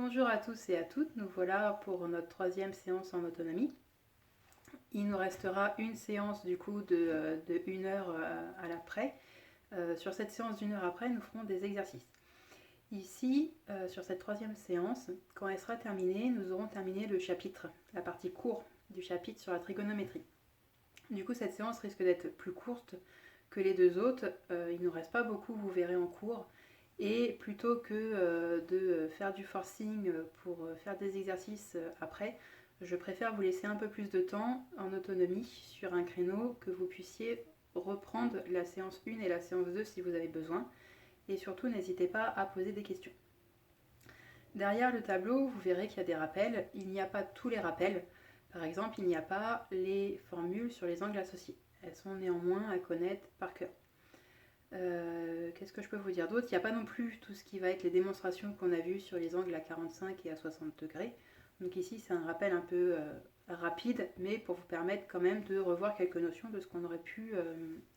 Bonjour à tous et à toutes, nous voilà pour notre troisième séance en autonomie. Il nous restera une séance du coup de 1 heure à l'après. Sur cette séance d'1 heure après, nous ferons des exercices. Ici, sur cette troisième séance, quand elle sera terminée, nous aurons terminé le chapitre, la partie courte du chapitre sur la trigonométrie. Du coup, cette séance risque d'être plus courte que les deux autres. Il ne nous reste pas beaucoup, vous verrez en cours. Et plutôt que de faire du forcing pour faire des exercices après, je préfère vous laisser un peu plus de temps en autonomie sur un créneau que vous puissiez reprendre la séance 1 et la séance 2 si vous avez besoin. Et surtout, n'hésitez pas à poser des questions. Derrière le tableau, vous verrez qu'il y a des rappels. Il n'y a pas tous les rappels. Par exemple, il n'y a pas les formules sur les angles associés. Elles sont néanmoins à connaître par cœur. Qu'est-ce que je peux vous dire d'autre? Il n'y a pas non plus tout ce qui va être les démonstrations qu'on a vues sur les angles à 45 et à 60 degrés. Donc ici, c'est un rappel un peu rapide, mais pour vous permettre quand même de revoir quelques notions de ce qu'on aurait pu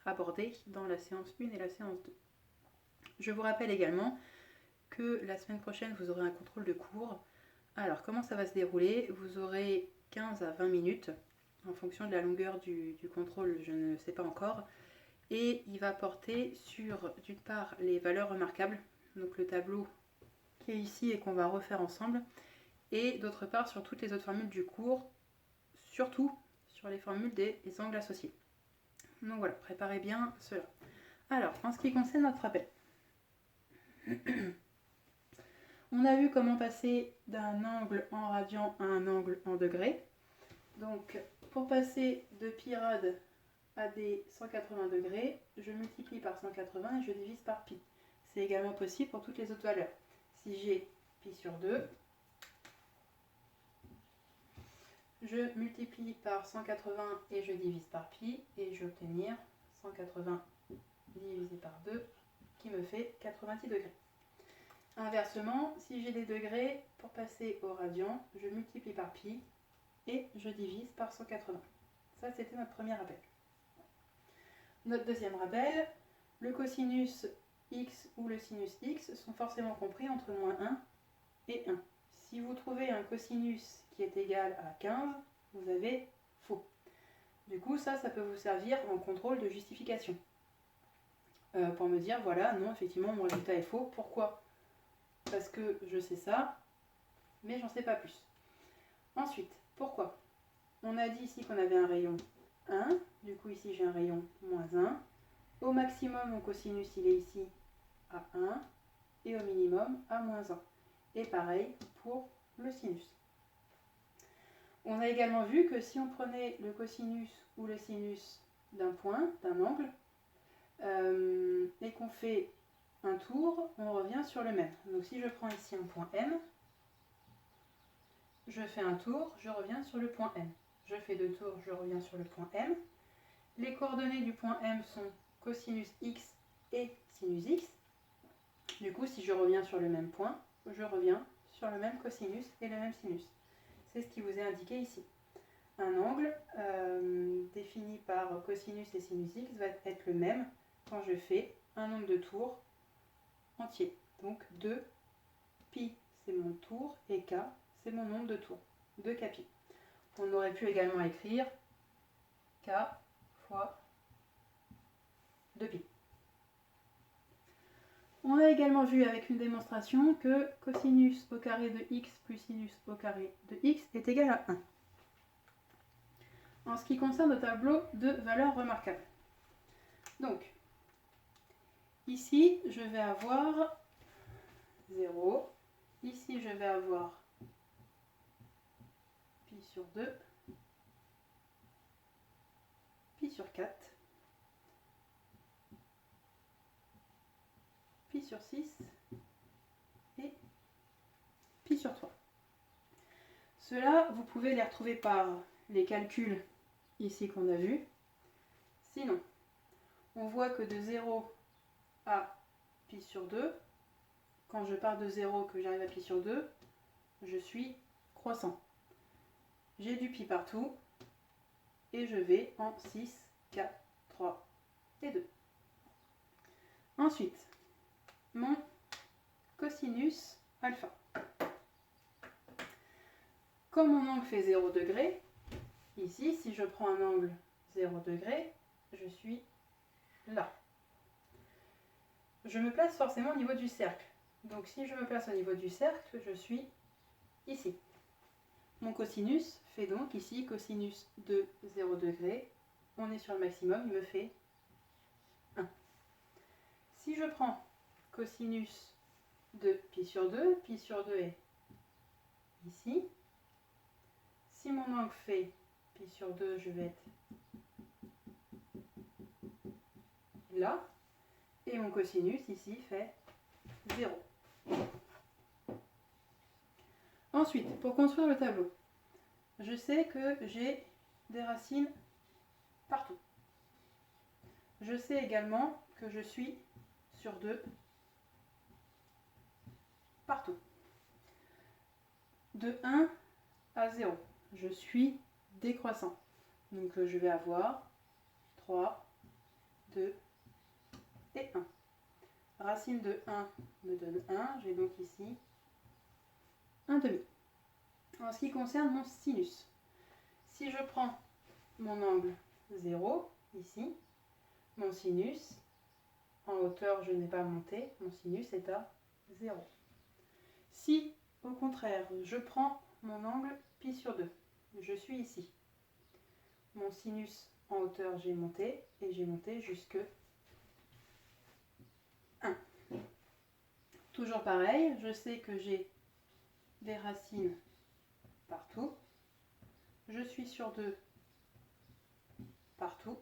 aborder dans la séance 1 et la séance 2. Je vous rappelle également que la semaine prochaine, vous aurez un contrôle de cours. Alors, comment ça va se dérouler? Vous aurez 15 à 20 minutes, en fonction de la longueur du contrôle, je ne sais pas encore. Et il va porter sur, d'une part, les valeurs remarquables, donc le tableau qui est ici et qu'on va refaire ensemble, et d'autre part sur toutes les autres formules du cours, surtout sur les formules des angles associés. Donc voilà, préparez bien cela. Alors, en ce qui concerne notre rappel, on a vu comment passer d'un angle en radian à un angle en degrés. Donc, pour passer de pi rad à des 180 degrés, je multiplie par 180 et je divise par pi. C'est également possible pour toutes les autres valeurs. Si j'ai pi sur 2, je multiplie par 180 et je divise par pi, et je vais obtenir 180 divisé par 2, qui me fait 90 degrés. Inversement, si j'ai des degrés, pour passer au radian, je multiplie par pi et je divise par 180. Ça, c'était notre premier rappel. Notre deuxième rappel, le cosinus x ou le sinus x sont forcément compris entre moins 1 et 1. Si vous trouvez un cosinus qui est égal à 15, vous avez faux. Du coup, ça peut vous servir en contrôle de justification. Pour me dire, voilà, non, effectivement, mon résultat est faux. Pourquoi? Parce que je sais ça, mais j'en sais pas plus. Ensuite, pourquoi? On a dit ici qu'on avait un rayon 1, du coup ici j'ai un rayon moins 1. Au maximum, mon cosinus il est ici à 1 et au minimum à moins 1. Et pareil pour le sinus. On a également vu que si on prenait le cosinus ou le sinus d'un point, d'un angle, et qu'on fait un tour, on revient sur le même. Donc si je prends ici un point M, je fais un tour, je reviens sur le point M. Je fais 2 tours, je reviens sur le point M. Les coordonnées du point M sont cosinus x et sinus x. Du coup, si je reviens sur le même point, je reviens sur le même cosinus et le même sinus. C'est ce qui vous est indiqué ici. Un angle défini par cosinus et sinus x va être le même quand je fais un nombre de tours entier. Donc 2 pi c'est mon tour et k c'est mon nombre de tours. 2 k pi. On aurait pu également écrire k fois 2 pi. On a également vu avec une démonstration que cosinus au carré de x plus sinus au carré de x est égal à 1. En ce qui concerne le tableau de valeurs remarquables. Donc, ici, je vais avoir 0. Ici, je vais avoir pi sur 2, pi sur 4, pi sur 6 et pi sur 3. Ceux-là, vous pouvez les retrouver par les calculs ici qu'on a vus. Sinon, on voit que de 0 à pi sur 2, quand je pars de 0 que j'arrive à pi sur 2, je suis croissant. J'ai du pi partout et je vais en 6, 4, 3 et 2. Ensuite, mon cosinus alpha. Comme mon angle fait 0 degré, ici, si je prends un angle 0 degré, je suis là. Je me place forcément au niveau du cercle. Donc si je me place au niveau du cercle, je suis ici. Mon cosinus fait donc ici cosinus de 0 degré. On est sur le maximum, il me fait 1. Si je prends cosinus de pi sur 2 est ici. Si mon angle fait pi sur 2, je vais être là. Et mon cosinus ici fait 0. Ensuite, pour construire le tableau, je sais que j'ai des racines partout. Je sais également que je suis sur 2 partout. De 1 à 0, je suis décroissant. Donc je vais avoir 3, 2 et 1. Racine de 1 me donne 1, j'ai donc ici 1 demi. En ce qui concerne mon sinus, si je prends mon angle 0, ici, mon sinus, en hauteur je n'ai pas monté, mon sinus est à 0. Si, au contraire, je prends mon angle pi sur 2, je suis ici. Mon sinus en hauteur j'ai monté, et j'ai monté jusque 1. Toujours pareil, je sais que j'ai des racines partout. Je suis sur 2 partout.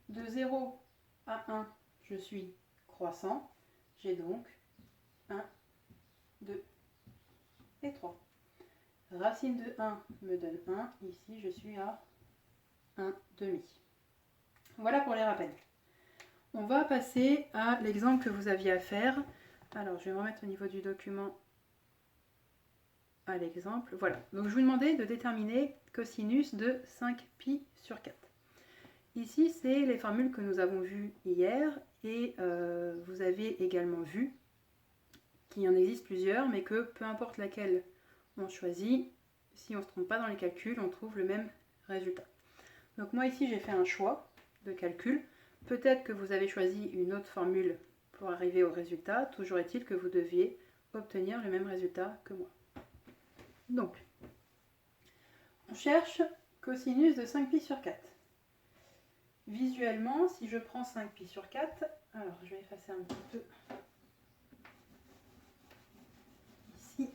De 0 à 1, je suis croissant. J'ai donc 1, 2 et 3. Racine de 1 me donne 1. Ici, je suis à 1 demi. Voilà pour les rappels. On va passer à l'exemple que vous aviez à faire. Alors, je vais me remettre au niveau du document à l'exemple. Voilà. Donc, je vous demandais de déterminer cosinus de 5pi sur 4. Ici, c'est les formules que nous avons vues hier et vous avez également vu qu'il y en existe plusieurs, mais que peu importe laquelle on choisit, si on ne se trompe pas dans les calculs, on trouve le même résultat. Donc moi ici, j'ai fait un choix de calcul. Peut-être que vous avez choisi une autre formule pour arriver au résultat. Toujours est-il que vous deviez obtenir le même résultat que moi. Donc, on cherche cosinus de 5pi sur 4. Visuellement, si je prends 5pi sur 4, alors je vais effacer un petit peu ici.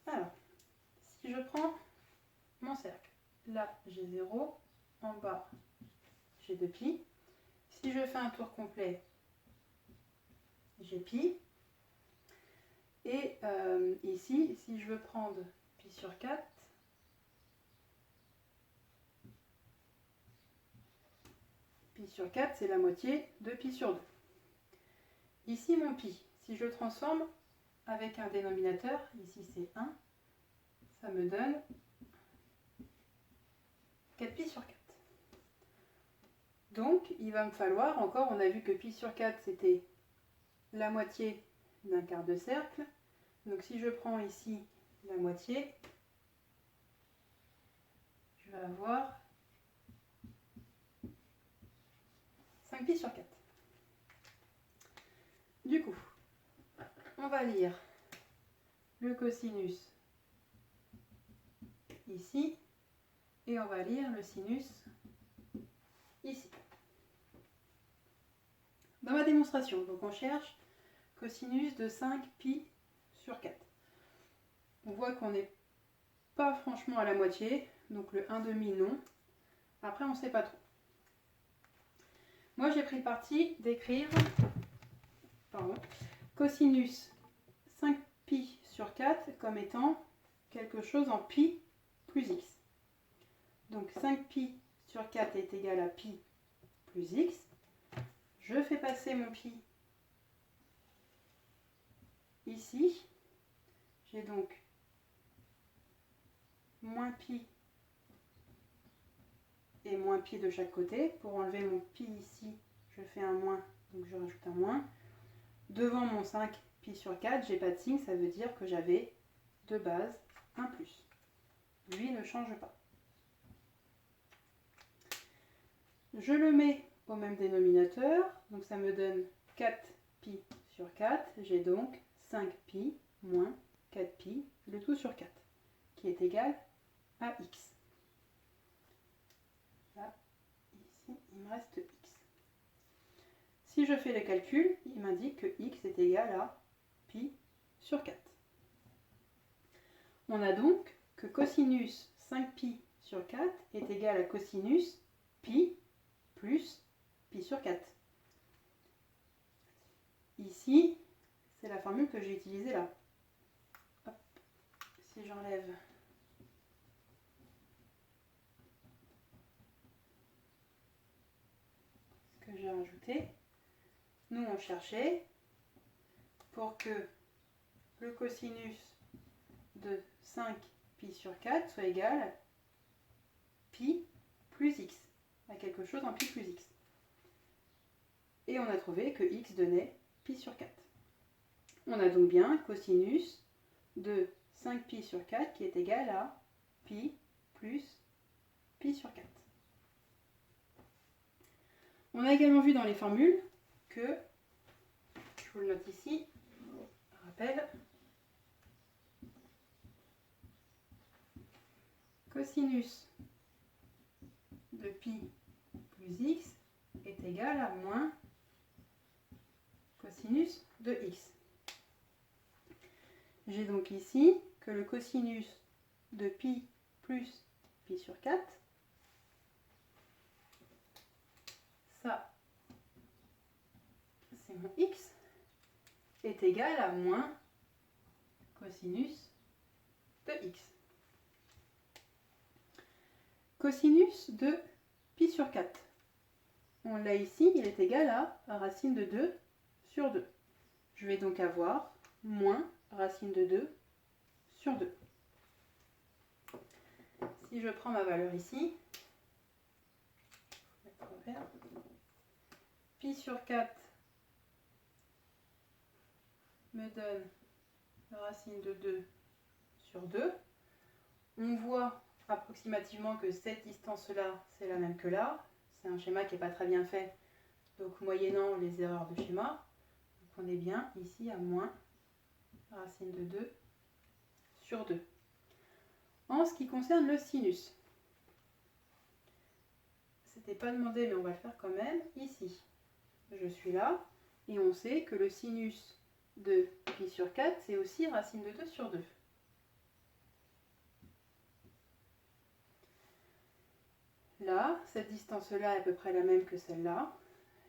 Alors, si je prends mon cercle, là j'ai 0, en bas j'ai 2pi. Si je fais un tour complet, j'ai pi. Et ici, si je veux prendre pi sur 4, pi sur 4, c'est la moitié de pi sur 2. Ici, mon pi, si je le transforme avec un dénominateur, ici c'est 1, ça me donne 4pi sur 4. Donc, il va me falloir, encore, on a vu que pi sur 4, c'était la moitié d'un quart de cercle. Donc, si je prends ici la moitié, je vais avoir 5pi sur 4. Du coup, on va lire le cosinus ici et on va lire le sinus ici. Dans ma démonstration, donc on cherche cosinus de 5pi sur 4. On voit qu'on n'est pas franchement à la moitié, donc le 1 demi non. Après on ne sait pas trop. Moi j'ai pris le parti d'écrire cosinus 5pi sur 4 comme étant quelque chose en pi plus x. Donc 5pi sur 4 est égal à pi plus x. Je fais passer mon pi ici, j'ai donc moins pi et moins pi de chaque côté. Pour enlever mon pi ici, je fais un moins, donc je rajoute un moins. Devant mon 5 pi sur 4, j'ai pas de signe, ça veut dire que j'avais de base un plus. Lui ne change pas. Je le mets au même dénominateur, donc ça me donne 4 pi sur 4. J'ai donc 5 pi moins 4 pi, le tout sur 4, qui est égal à x. Là, ici, il me reste x. Si je fais le calcul, il m'indique que x est égal à pi sur 4. On a donc que cosinus 5pi sur 4 est égal à cosinus pi plus pi sur 4. Ici, c'est la formule que j'ai utilisée là. Hop. Si j'enlève ce que j'ai rajouté, nous on cherchait pour que le cosinus de 5 pi sur 4 soit égal à pi plus x, à quelque chose en pi plus x. Et on a trouvé que x donnait pi sur 4. On a donc bien cosinus de 5 pi sur 4 qui est égal à pi plus pi sur 4. On a également vu dans les formules que, je vous le note ici, rappel, cosinus de pi plus x est égal à moins cosinus de x. J'ai donc ici que le cosinus de pi plus pi sur 4, ça c'est mon x, est égal à moins cosinus de x. Cosinus de pi sur 4. On l'a ici, il est égal à racine de 2 sur 2. Je vais donc avoir moins racine de 2 sur 2. Si je prends ma valeur ici, pi sur 4 me donne racine de 2 sur 2. On voit approximativement que cette distance-là, c'est la même que là. C'est un schéma qui n'est pas très bien fait, donc moyennant les erreurs de schéma, donc on est bien ici à moins racine de 2 sur 2. En ce qui concerne le sinus, c'était pas demandé mais on va le faire quand même. Ici, je suis là et on sait que le sinus de pi sur 4 c'est aussi racine de 2 sur 2. Là, cette distance-là est à peu près la même que celle-là.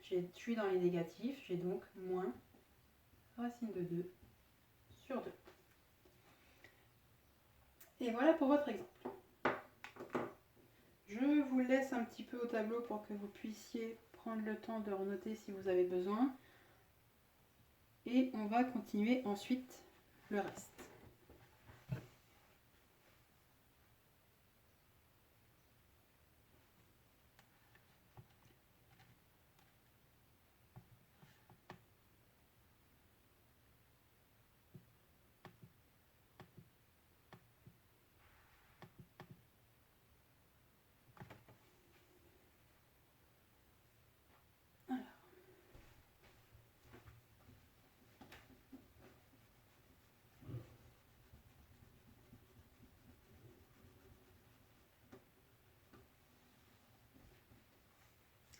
Je suis dans les négatifs, j'ai donc moins racine de 2 sur 2. Et voilà pour votre exemple. Je vous laisse un petit peu au tableau pour que vous puissiez prendre le temps de renoter si vous avez besoin. Et on va continuer ensuite le reste.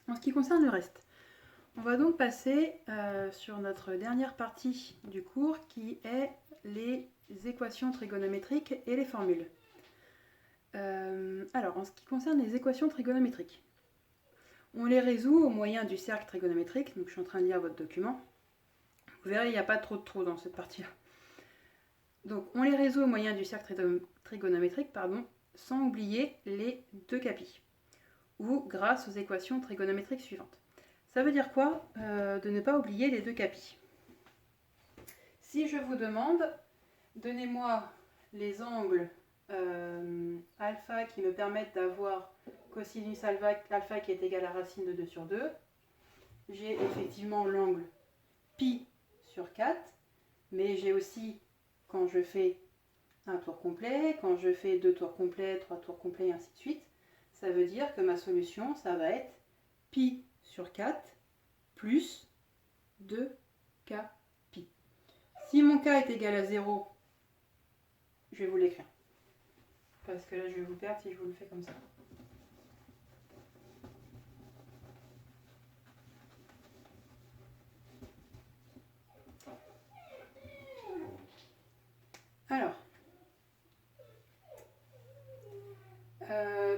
En ce qui concerne le reste, on va donc passer sur notre dernière partie du cours qui est les équations trigonométriques et les formules. Alors, en ce qui concerne les équations trigonométriques, on les résout au moyen du cercle trigonométrique. Donc, je suis en train de lire votre document. Vous verrez, il n'y a pas trop de trous dans cette partie-là. Donc, on les résout au moyen du cercle trigonométrique, sans oublier les deux capis, ou grâce aux équations trigonométriques suivantes. Ça veut dire quoi de ne pas oublier les deux capis? Si je vous demande, donnez-moi les angles alpha qui me permettent d'avoir cosinus alpha qui est égal à racine de 2 sur 2. J'ai effectivement l'angle pi sur 4, mais j'ai aussi, quand je fais un tour complet, quand je fais 2 tours complets, 3 tours complets, et ainsi de suite, ça veut dire que ma solution, ça va être pi sur 4 plus 2k pi. Si mon k est égal à 0, je vais vous l'écrire. Parce que là, je vais vous perdre si je vous le fais comme ça. Alors,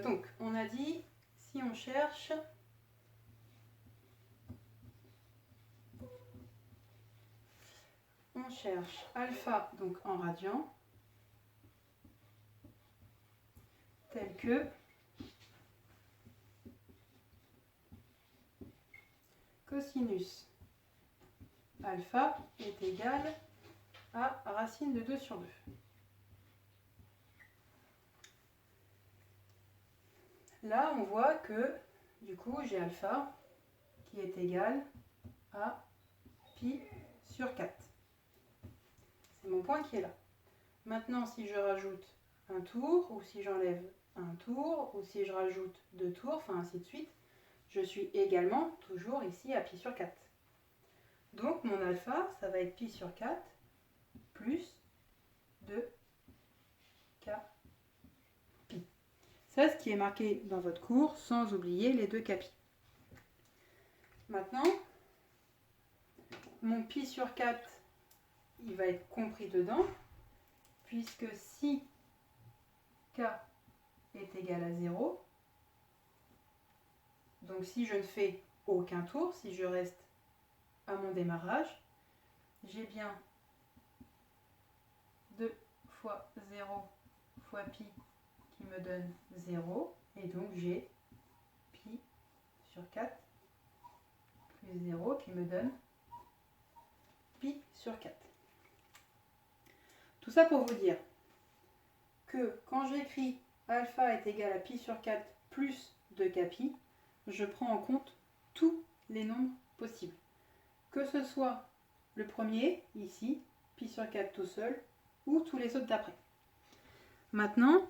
donc, on a dit, si on cherche alpha donc en radians, tel que cosinus alpha est égal à racine de 2 sur 2. Là, on voit que, du coup, j'ai alpha qui est égal à pi sur 4. C'est mon point qui est là. Maintenant, si je rajoute un tour, ou si j'enlève un tour, ou si je rajoute 2 tours, enfin ainsi de suite, je suis également toujours ici à pi sur 4. Donc mon alpha, ça va être pi sur 4 plus 2k pi. C'est ce qui est marqué dans votre cours, sans oublier les 2k pi. Maintenant, mon pi sur 4, il va être compris dedans, puisque si k est égal à 0, donc si je ne fais aucun tour, si je reste à mon démarrage, j'ai bien 2 fois 0 fois pi qui me donne 0, et donc j'ai pi sur 4 plus 0 qui me donne pi sur 4. Tout ça pour vous dire que quand j'écris alpha est égal à pi sur 4 plus 2k pi, je prends en compte tous les nombres possibles. Que ce soit le premier, ici, pi sur 4 tout seul, ou tous les autres d'après. Maintenant,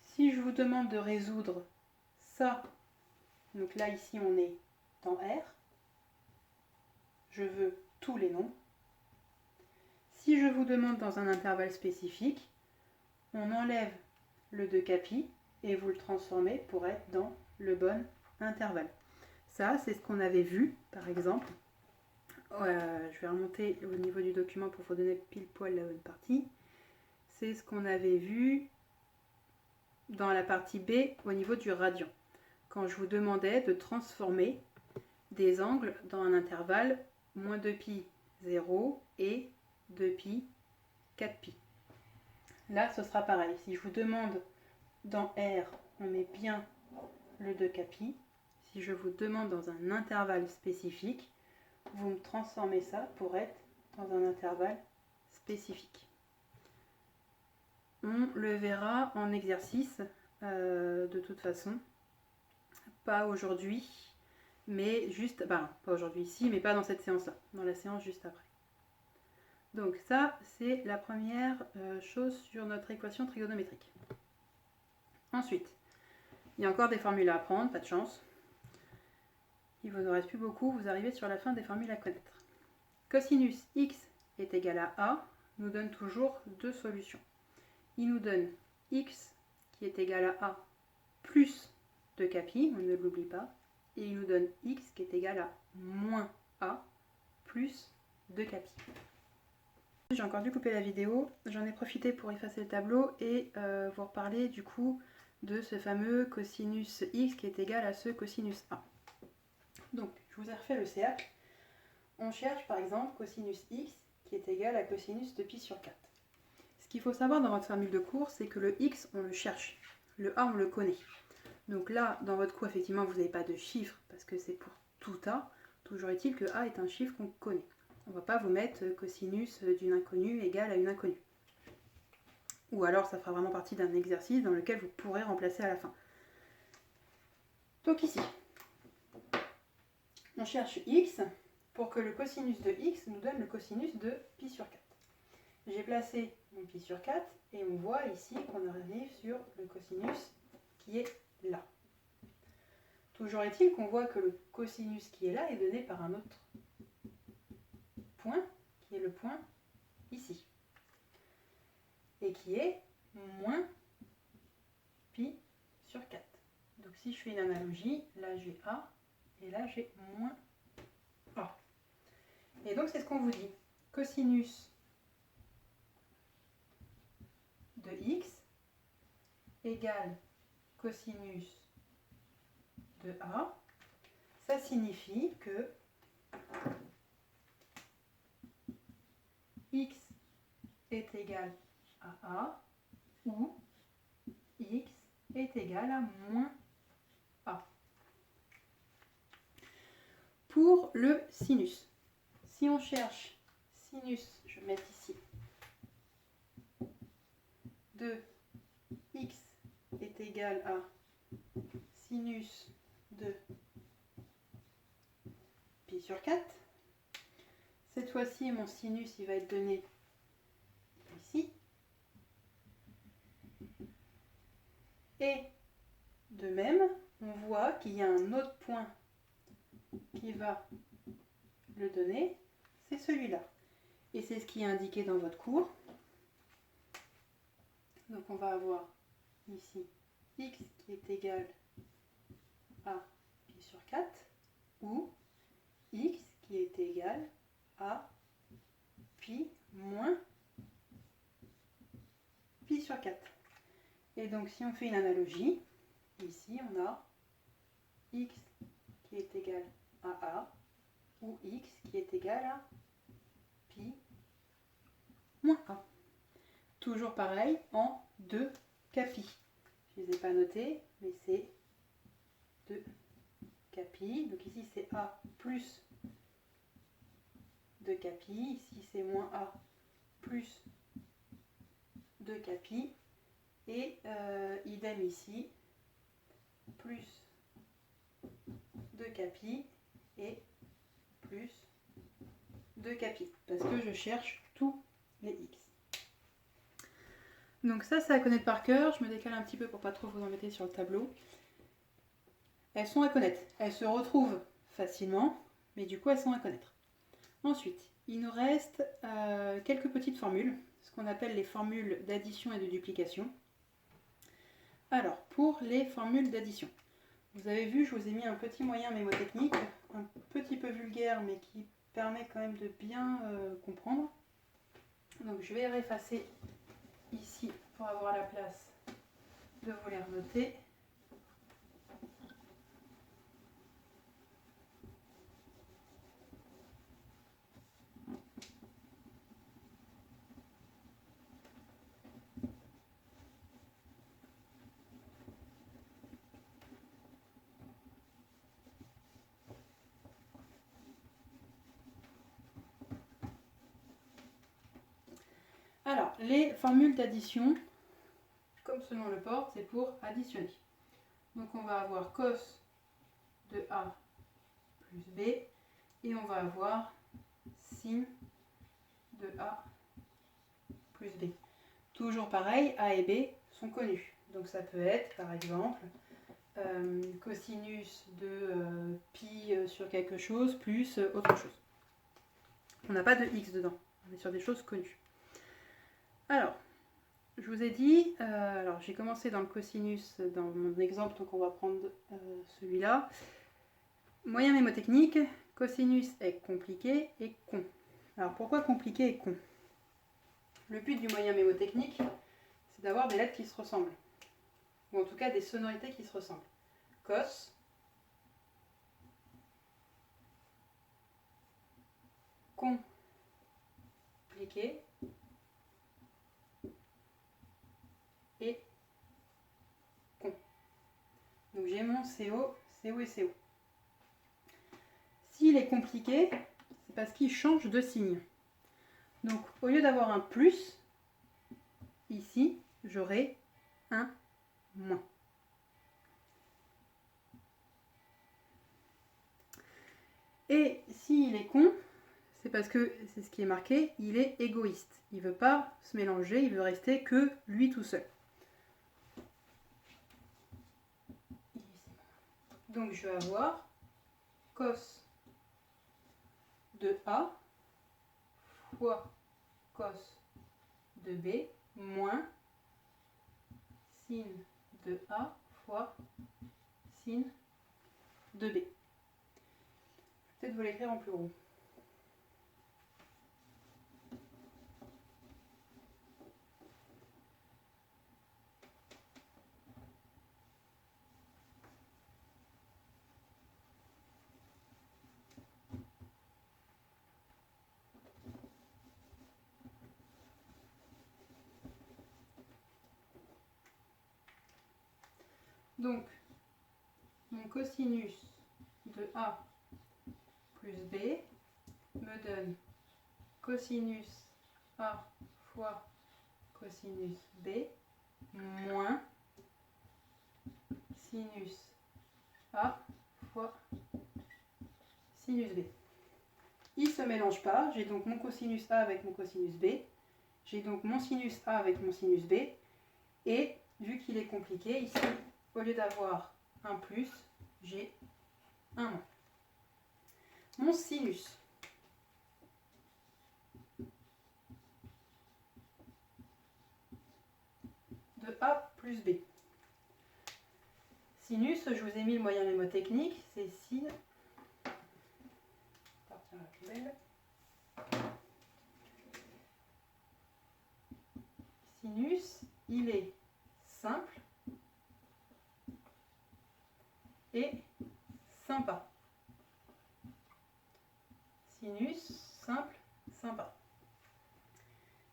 si je vous demande de résoudre ça, donc là ici on est dans R, je veux tous les nombres. Si je vous demande dans un intervalle spécifique, on enlève le 2k pi et vous le transformez pour être dans le bon intervalle. Ça, c'est ce qu'on avait vu, par exemple. Je vais remonter au niveau du document pour vous donner pile poil la bonne partie. C'est ce qu'on avait vu dans la partie B au niveau du radian. Quand je vous demandais de transformer des angles dans un intervalle moins 2pi 0 et 2pi 4pi. Là, ce sera pareil. Si je vous demande dans R, on met bien le 2k pi. Si je vous demande dans un intervalle spécifique, vous me transformez ça pour être dans un intervalle spécifique. On le verra en exercice de toute façon. Pas aujourd'hui, mais juste, pas aujourd'hui ici, mais pas dans cette séance-là, dans la séance juste après. Donc ça, c'est la première chose sur notre équation trigonométrique. Ensuite, il y a encore des formules à apprendre, pas de chance. Il vous en reste plus beaucoup, vous arrivez sur la fin des formules à connaître. Cosinus x est égal à a nous donne toujours deux solutions. Il nous donne x qui est égal à a plus 2k pi, on ne l'oublie pas, et il nous donne x qui est égal à moins a plus 2k pi. J'ai encore dû couper la vidéo, j'en ai profité pour effacer le tableau et vous reparler du coup de ce fameux cosinus x qui est égal à ce cosinus a. Donc, je vous ai refait le cercle. On cherche par exemple cosinus x qui est égal à cosinus de pi sur 4. Ce qu'il faut savoir dans votre formule de cours, c'est que le x, on le cherche. Le a, on le connaît. Donc là, dans votre cours, effectivement, vous n'avez pas de chiffre parce que c'est pour tout a. Toujours est-il que a est un chiffre qu'on connaît. On ne va pas vous mettre cosinus d'une inconnue égale à une inconnue. Ou alors ça fera vraiment partie d'un exercice dans lequel vous pourrez remplacer à la fin. Donc ici, on cherche x pour que le cosinus de x nous donne le cosinus de pi sur 4. J'ai placé mon pi sur 4 et on voit ici qu'on arrive sur le cosinus qui est là. Toujours est-il qu'on voit que le cosinus qui est là est donné par un autre point, qui est le point ici, et qui est moins pi sur 4. Donc si je fais une analogie, là j'ai A, et là j'ai moins A. Et donc c'est ce qu'on vous dit. Cosinus de x égale cosinus de A. Ça signifie que x est égal à A ou x est égal à moins A. Pour le sinus, si on cherche sinus, je vais mettre ici, de x est égal à sinus de pi sur 4. Cette fois-ci, mon sinus il va être donné ici. Et de même, on voit qu'il y a un autre point qui va le donner, c'est celui-là. Et c'est ce qui est indiqué dans votre cours. Donc on va avoir ici x qui est égal à pi sur 4 ou x qui est égal à pi moins pi sur 4. Et donc si on fait une analogie, ici on a x qui est égal à A ou x qui est égal à pi moins A. Toujours pareil en 2 capi. Je ne les ai pas notés, mais c'est 2 capi. Donc ici c'est A plus 2 capi. Ici c'est moins A plus 2 capi. Et idem ici, plus 2 capi et plus 2 capi. Parce que je cherche tous les x. Donc ça, c'est à connaître par cœur. Je me décale un petit peu pour pas trop vous embêter sur le tableau. Elles sont à connaître. Elles se retrouvent facilement, mais du coup, elles sont à connaître. Ensuite, il nous reste quelques petites formules, ce qu'on appelle les formules d'addition et de duplication. Alors, pour les formules d'addition, vous avez vu, je vous ai mis un petit moyen mémotechnique, un petit peu vulgaire, mais qui permet quand même de bien comprendre. Donc, je vais effacer ici pour avoir la place de vous les renoter. Alors, les formules d'addition, comme ce nom le porte, c'est pour additionner. Donc on va avoir cos de A plus B et on va avoir sin de A plus B. Toujours pareil, A et B sont connus. Donc ça peut être par exemple cosinus de pi sur quelque chose plus autre chose. On n'a pas de x dedans, on est sur des choses connues. Alors, je vous ai dit, alors j'ai commencé dans le cosinus dans mon exemple, donc on va prendre celui-là. Moyen mémotechnique, cosinus est compliqué et con. Alors pourquoi compliqué et con? Le but du moyen mémotechnique, c'est d'avoir des lettres qui se ressemblent, ou en tout cas des sonorités qui se ressemblent. Cos, compliqué et con. Donc j'ai mon CO, CO et CO. S'il est compliqué, c'est parce qu'il change de signe. Donc au lieu d'avoir un plus, ici, j'aurai un moins. Et s'il est con, c'est parce que c'est ce qui est marqué, il est égoïste. Il ne veut pas se mélanger, il veut rester que lui tout seul. Donc je vais avoir cos de A fois cos de B moins sin de A fois sin de B. Peut-être vous l'écrire en plus gros. Donc, mon cosinus de A plus B me donne cosinus A fois cosinus B moins sinus A fois sinus B. Ils ne se mélangent pas, j'ai donc mon cosinus A avec mon cosinus B, j'ai donc mon sinus A avec mon sinus B, et vu qu'il est compliqué, ici, au lieu d'avoir un plus, j'ai un moins. Mon sinus de A plus B. Sinus, je vous ai mis le moyen mnémotechnique, c'est sin. Sinus, il est simple et sympa. Sinus, simple, sympa.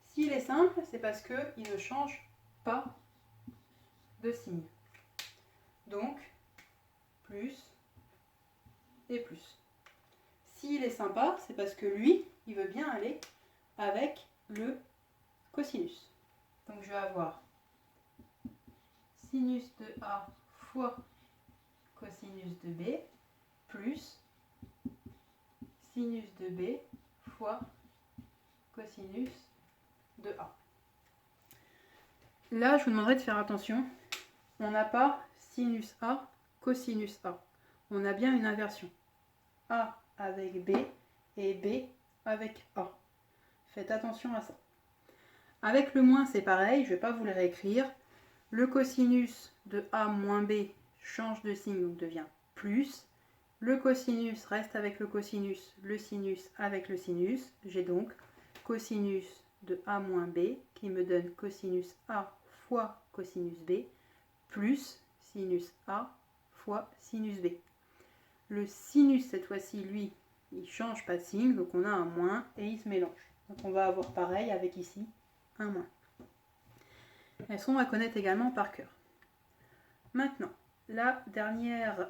S'il est simple, c'est parce qu'il ne change pas de signe. Donc, plus et plus. S'il est sympa, c'est parce que lui, il veut bien aller avec le cosinus. Donc je vais avoir sinus de A fois cosinus de B plus sinus de B fois cosinus de A. Là, je vous demanderai de faire attention. On n'a pas sinus A, cosinus A. On a bien une inversion. A avec B et B avec A. Faites attention à ça. Avec le moins, c'est pareil, je ne vais pas vous le réécrire. Le cosinus de A moins B change de signe, donc devient plus. Le cosinus reste avec le cosinus, le sinus avec le sinus. J'ai donc cosinus de A moins B qui me donne cosinus A fois cosinus B plus sinus A fois sinus B. Le sinus, cette fois-ci, lui, il ne change pas de signe, donc on a un moins et il se mélange. Donc on va avoir pareil avec ici un moins. Elles sont à connaître également par cœur. Maintenant, la dernière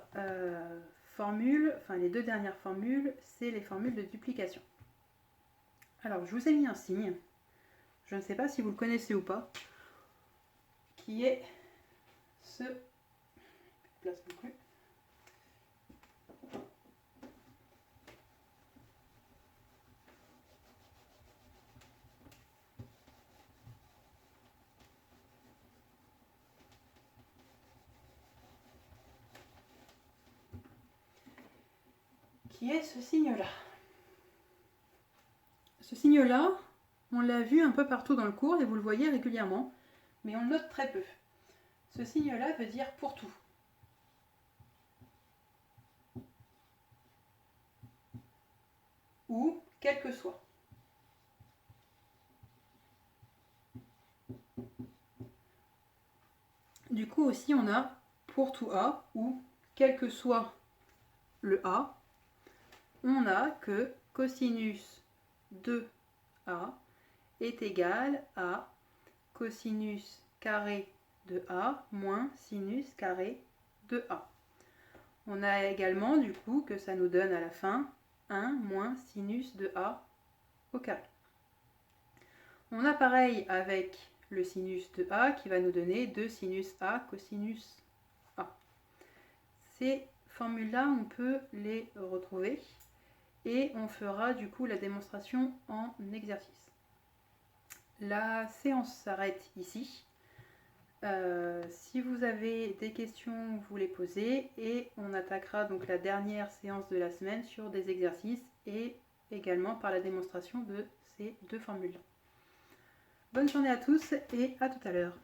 formule, enfin les deux dernières formules, c'est les formules de duplication. Alors, je vous ai mis un signe, je ne sais pas si vous le connaissez ou pas, qui est ce... place non plus. Qui est ce signe-là. Ce signe-là, on l'a vu un peu partout dans le cours et vous le voyez régulièrement, mais on le note très peu. Ce signe-là veut dire pour tout. Ou quel que soit. Du coup aussi on a pour tout A ou quel que soit le A, on a que cosinus de A est égal à cosinus carré de A moins sinus carré de A. On a également du coup que ça nous donne à la fin 1 moins sinus de A au carré. On a pareil avec le sinus de A qui va nous donner 2 sinus A cosinus A. Ces formules-là, on peut les retrouver et on fera du coup la démonstration en exercice. La séance s'arrête ici. Si vous avez des questions, vous les posez et on attaquera donc la dernière séance de la semaine sur des exercices et également par la démonstration de ces deux formules. Bonne journée à tous et à tout à l'heure.